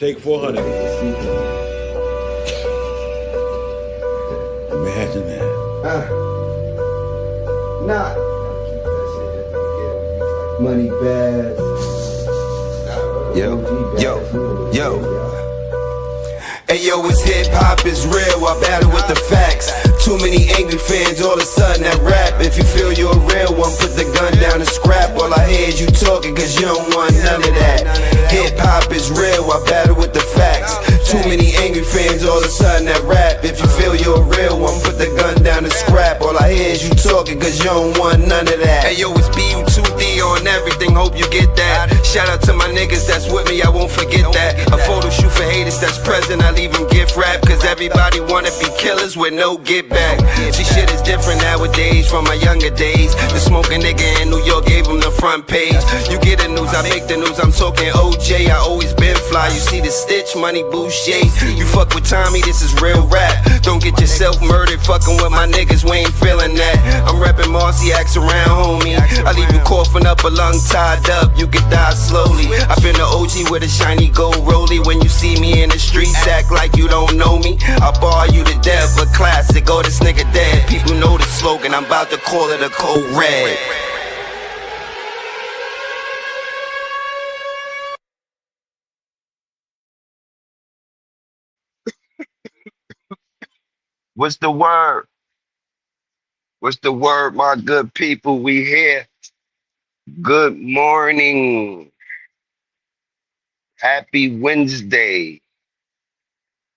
Take 400. Imagine that. Nah. Money bags. Yo. Hey yo, it's hip hop is real, I battle with the facts. Too many angry fans, all of a sudden that rap. If you feel you're a real one, put the gun down and scrap. All I hear is you talking, cause you don't want none of that. Hip hop is real, I battle with the facts. Too many angry fans, all of a sudden that rap. If you feel you're a real one, put the gun down and scrap. All I hear is you talking, cause you don't want none of that. Hey yo, it's BU2D on everything, hope you get that. Shout out to my niggas that's with me, I won't forget that. A photo shoot for haters that's present, I leave them gift wrap. Cause everybody wanna be killers with no get back. See, shit is different nowadays from my younger days. The smoking nigga in New York gave him the front page. You get the news, I make the news, I'm talking OJ. I always been fly, you see the stitch, money Boucher. You fuck with Tommy, this is real rap. Don't get yourself murdered, fucking with my niggas, we ain't feeling that. I'm reppin' Marcy, axe around, homie. I leave you coughing up a lung tied up, you can die slowly. I been the OG with a shiny gold rollie. When you see me in the streets, act like you don't know me. I'll bar you to death, a classic, oh this nigga dead. People know the slogan, I'm about to call it a code red. What's the word? What's the word, my good people? We here. Good morning. Happy Wednesday.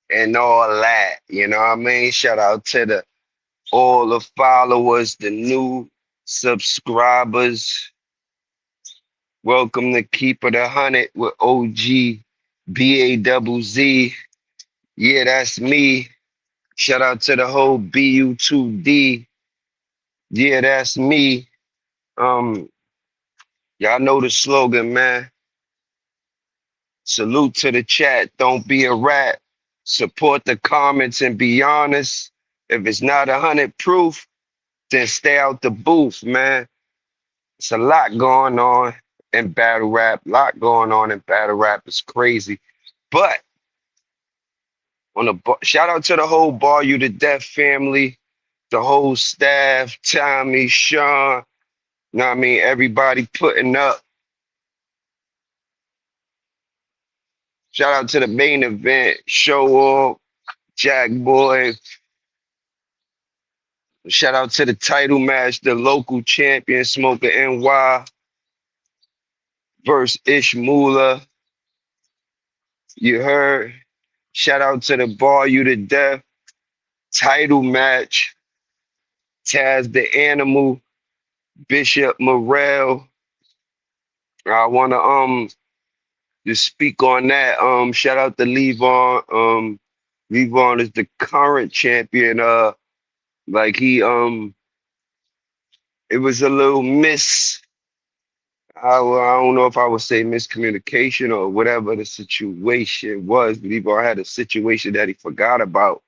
And all that. You know what I mean? Shout out to all the followers, the new subscribers. Welcome to Keep It 100 with OG BAZZ. Yeah, that's me. Shout out to the whole BU2D. Yeah, that's me. Y'all know the slogan, man. Salute to the chat. Don't be a rat. Support the comments and be honest. If it's not 100 proof, then stay out the booth, man. It's a lot going on in battle rap. It's crazy. But shout out to the whole Bar You to Death family, the whole staff, Tommy, Sean. You know what I mean? Everybody putting up. Shout out to the main event, Show Off, Jack Boy. Shout out to the title match, the local champion, Smoker NY versus Ishmula. You heard? Shout out to the Bar You to Death title match, Taz the Animal, Bishop Morrell. I wanna just speak on that. Shout out to Levon. Levon is the current champion. Like it was a little I don't know if I would say miscommunication or whatever the situation was, but Levon had a situation that he forgot about.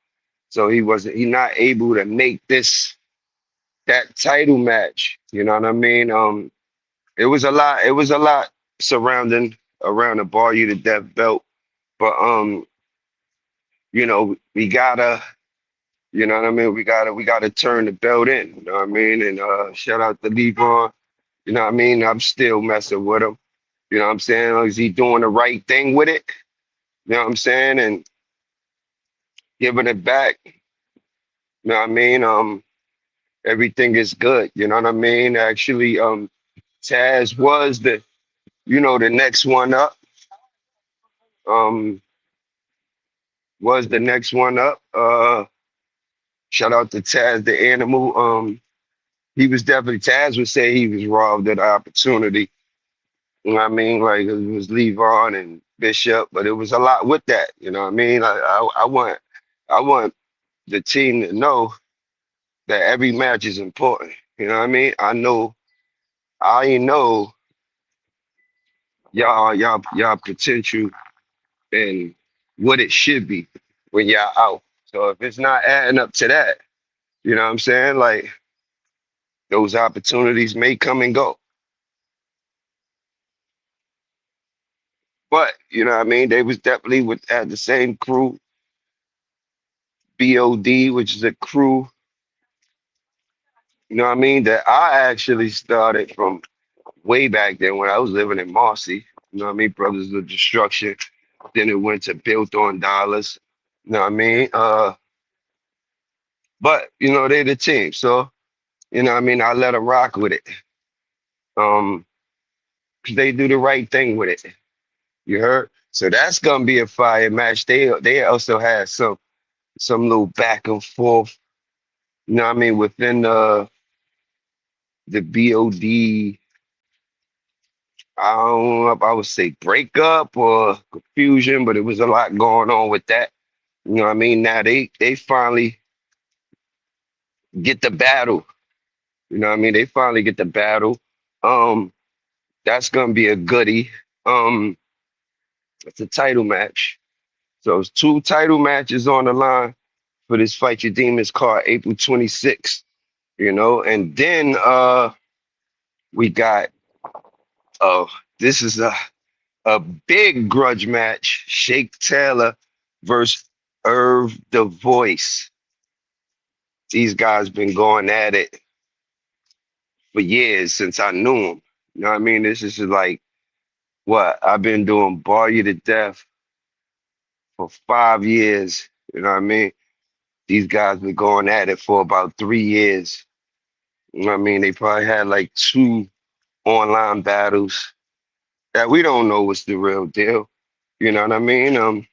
So he not able to make that title match. You know what I mean? It was a lot surrounding around the Bar You to Death belt. But you know, we gotta, you know what I mean? We gotta turn the belt in, you know what I mean? And shout out to Levon, you know what I mean? I'm still messing with him. You know what I'm saying? Is he doing the right thing with it? You know what I'm saying? And giving it back. You know what I mean? Everything is good, you know what I mean? Actually, Taz was the next one up. Was the next one up. Shout out to Taz the Animal. He was definitely, Taz would say he was robbed of the opportunity. You know what I mean? Like it was Levon and Bishop, but it was a lot with that. You know what I mean? I want the team to know that every match is important. You know what I mean? I know y'all potential and what it should be when y'all out. So if it's not adding up to that, you know what I'm saying? Like those opportunities may come and go. But you know what I mean? They was definitely with at the same crew, BOD, which is a crew, you know what I mean, that I actually started from way back then when I was living in Marcy. You know what I mean? Brothers of Destruction. Then it went to Built on Dollars. You know what I mean? But you know, they the team. So, you know what I mean, I let them rock with it. Um, 'Cause they do the right thing with it. You heard? So that's gonna be a fire match. They also had some little back and forth, you know what I mean, within the BOD, I don't know if I would say breakup or confusion, but it was a lot going on with that. You know what I mean? Now they finally get the battle. You know what I mean? They finally get the battle. Um, that's gonna be a goodie. Um, it's a title match. So it's two title matches on the line for this Fight Your Demons card, April 26th. You know, and then we got this is a big grudge match, Shake Taylor versus Irv the Voice. These guys been going at it for years since I knew them. You know what I mean? This is like what I've been doing Bar You to Death for 5 years. You know what I mean? These guys been going at it for about 3 years. You know what I mean? They probably had like two online battles that we don't know what's the real deal. You know what I mean?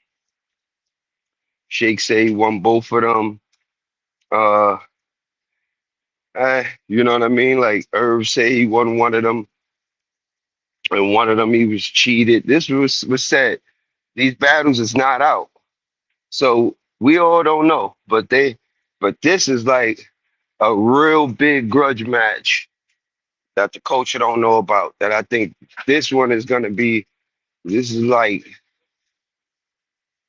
Shake say he won both of them. Uh, you know what I mean? Like Irv say he won one of them, and one of them he was cheated. This was said. These battles is not out, so we all don't know. But this is like a real big grudge match that the culture don't know about. That I think this one is gonna be. This is like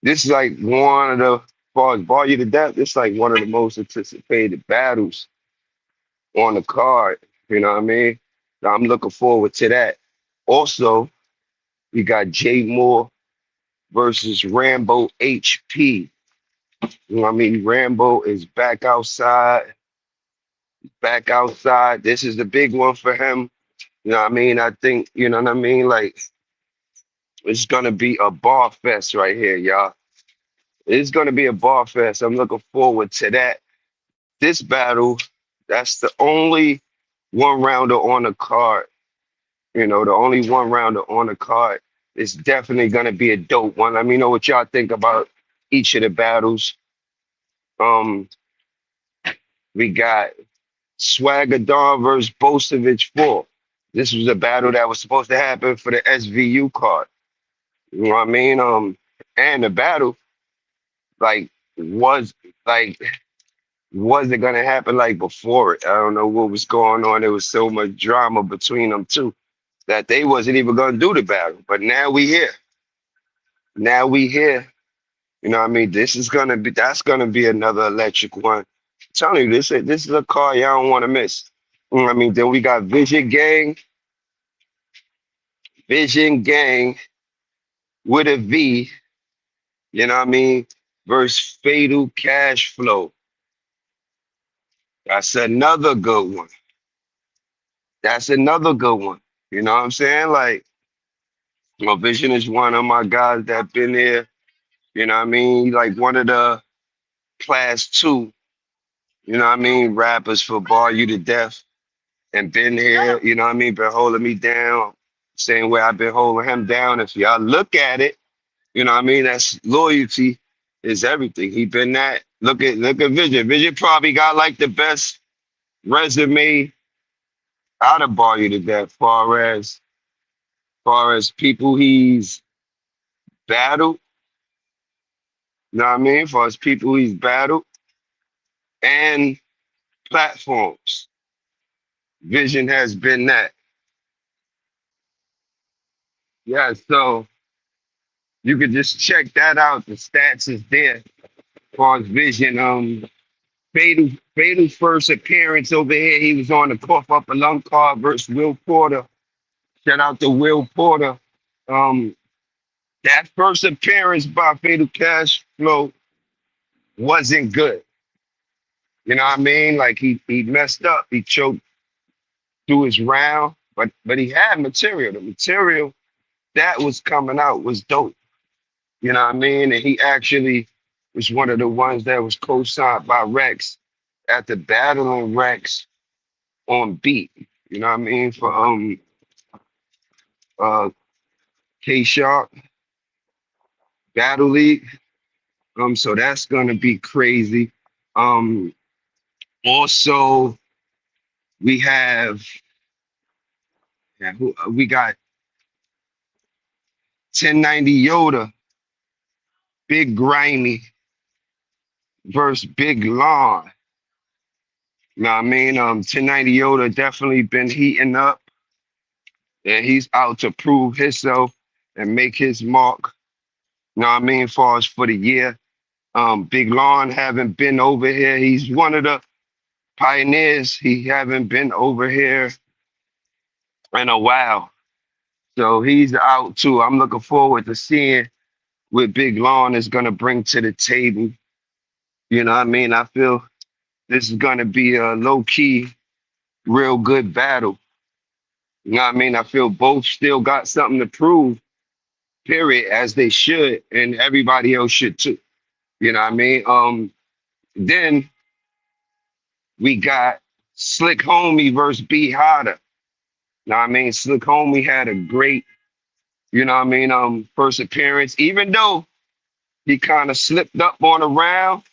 this is like one of the, as far as Bar You to Death. It's like one of the most anticipated battles on the card. You know what I mean? So I'm looking forward to that. Also, we got Jay Moore versus Rambo HP. You know what I mean? Rambo is back outside. This is the big one for him. You know what I mean? I think, you know what I mean? Like, it's gonna be a bar fest right here, y'all. It's gonna be a bar fest. I'm looking forward to that. This battle, that's the only one rounder on the card. You know, the only one rounder on the card is definitely gonna be a dope one. Let me know what y'all think about each of the battles. Um, we got Swagger Dawn versus Bosevich 4. This was a battle that was supposed to happen for the SVU card. You know what I mean? And the battle like was like was it gonna happen like before it? I don't know what was going on. There was so much drama between them two that they wasn't even gonna do the battle. But now we here. Now we here. You know what I mean? This is gonna be that's gonna be another electric one. I'm telling you, this is a car y'all don't want to miss. You know what I mean? Then we got Vision Gang with a V, you know what I mean? Versus Fatal Cash Flow. That's another good one. That's another good one. You know what I'm saying? Like, my Vision is one of my guys that been here. You know what I mean? Like one of the class two, you know what I mean? Rappers for Bar You to Death and been here, you know what I mean? Been holding me down, same way I've been holding him down. If y'all look at it, you know what I mean? That's loyalty is everything. He been that. Look at Vision. Vision probably got like the best resume out of Bar You to Death, far as people he's battled, you know what I mean? Far as people he's battled and platforms. Vision has been that. Yeah, so you could just check that out. The stats is there. As far as Vision, Fatal first appearance over here. He was on the cough up a lung card versus Will Porter. Shout out to Will Porter. Um, That first appearance by Fatal Cash Flow wasn't good. You know what I mean? Like he messed up. He choked through his round, but he had material. The material that was coming out was dope. You know what I mean? And he actually was one of the ones that was co-signed by Rex after battling Rex on beat. You know what I mean? For uh K Sharp Battle League. So that's gonna be crazy. Um Also we have we got 1090 Yoda, Big Grimy versus Big Lon. You know what I mean? 1090 Yoda definitely been heating up, and he's out to prove himself and make his mark. You know what I mean? Far as for the year. Big Lon haven't been over here. He's one of the pioneers. He haven't been over here in a while. So he's out too. I'm looking forward to seeing what Big Lon is gonna bring to the table. You know what I mean? I feel this is gonna be a low key, real good battle. You know what I mean? I feel both still got something to prove, period, as they should, and everybody else should too. You know what I mean? Then we got Slick Homie versus B Hotter. You know what I mean? Slick Homie had a great, you know what I mean, first appearance, even though he kind of slipped up on a round,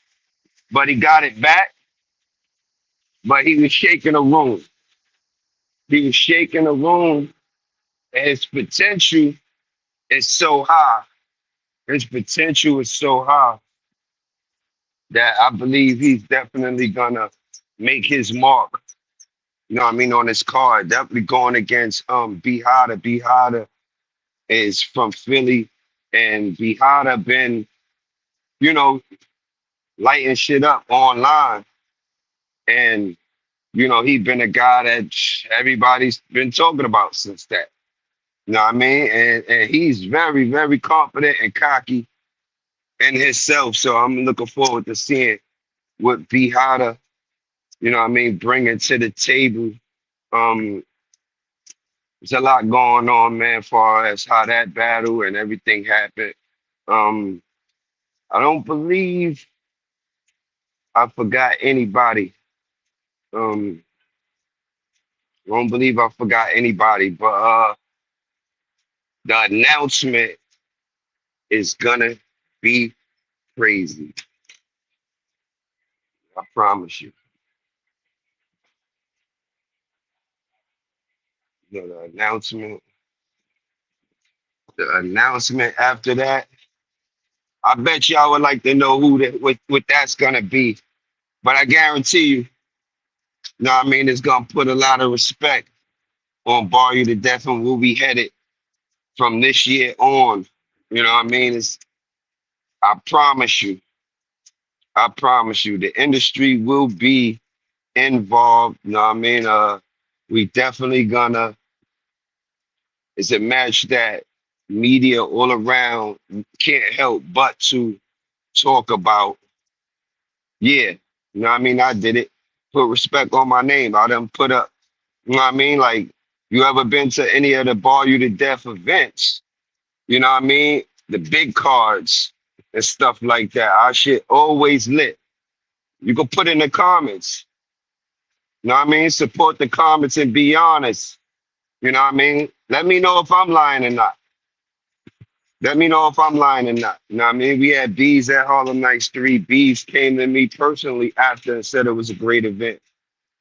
but he got it back. But he was shaking the room. He was shaking the room, and his potential is so high. His potential is so high that I believe he's definitely gonna make his mark. You know what I mean, on his card. Definitely going against B Hotter. B Hotter is from Philly, and B Hotter been, you know, lighting shit up online. And, you know, he been a guy that everybody's been talking about since that. You know what I mean? And he's very, very confident and cocky in himself. So I'm looking forward to seeing what B Hotter, you know what I mean, bringing to the table. Um, there's a lot going on, man, as far as how that battle and everything happened. Um, I don't believe I forgot anybody. Um, I don't believe I forgot anybody, but the announcement is gonna be crazy. I promise you. The announcement, the announcement after that. I bet y'all would like to know who that what that's gonna be. But I guarantee you, you know what I mean, it's gonna put a lot of respect on Bar You to Death and where we headed from this year on. You know what I mean? I promise you, I promise you, the industry will be involved. You know what I mean? We definitely gonna, it's a match that media all around can't help but to talk about. Yeah, you know what I mean? I did it. Put respect on my name. I done put up, you know what I mean? Like, you ever been to any of the Bar You to Death events? You know what I mean? The big cards and stuff like that. Our shit always lit. You can put in the comments. You know what I mean? Support the comments and be honest. You know what I mean? Let me know if I'm lying or not. Let me know if I'm lying or not. You know what I mean? We had Bees at Harlem Nights 3. Bees came to me personally after and said it was a great event.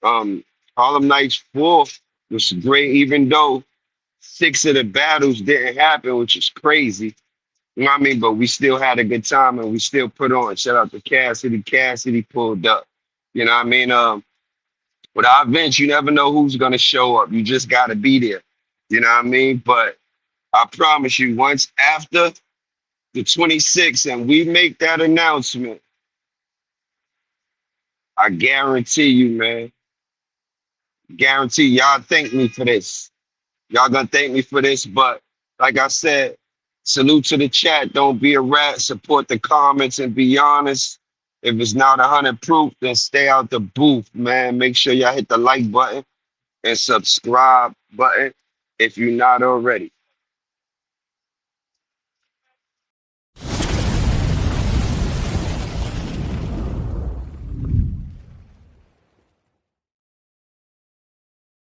Um, Harlem Nights 4 was great, even though 6 of the battles didn't happen, which is crazy. You know what I mean? But we still had a good time and we still put on. Shout out to Cassidy. Cassidy pulled up. You know what I mean? With our events, you never know who's gonna show up. You just gotta be there. You know what I mean? But I promise you, once after the 26th and we make that announcement, I guarantee you, man, guarantee y'all thank me for this. Y'all gonna thank me for this, but like I said, Salute to the chat. Don't be a rat. Support the comments and be honest. If it's not 100 proof, then stay out the booth, man. Make sure y'all hit the like button and subscribe button if you're not already.